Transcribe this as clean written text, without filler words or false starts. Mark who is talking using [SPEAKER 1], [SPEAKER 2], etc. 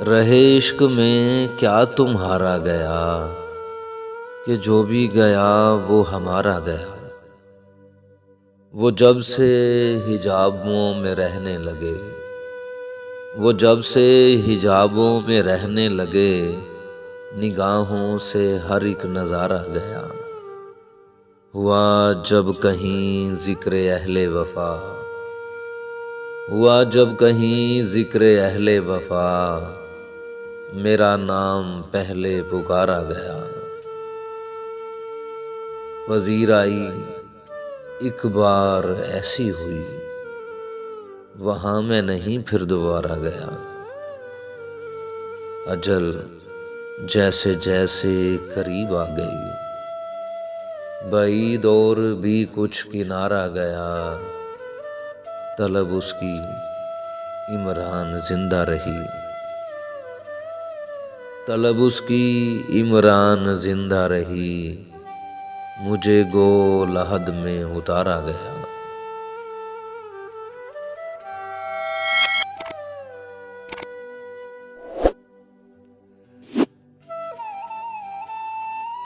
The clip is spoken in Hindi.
[SPEAKER 1] रहे इश्क में क्या तुम हारा गया कि जो भी गया वो हमारा गया। वो जब से हिजाबों में रहने लगे, वो जब से हिजाबों में रहने लगे, निगाहों से हर एक नज़ारा गया। हुआ जब कहीं ज़िक्र अहले वफ़ा, हुआ जब कहीं ज़िक्र अहले वफ़ा, मेरा नाम पहले पुकारा गया। वज़ीर आई एक बार ऐसी हुई, वहाँ मैं नहीं फिर दोबारा गया। अजल जैसे जैसे करीब आ गई, बईद और भी कुछ किनारा गया। तलब उसकी इमरान जिंदा रही, तलब उसकी इमरान जिंदा रही, मुझे गो लहद में उतारा गया।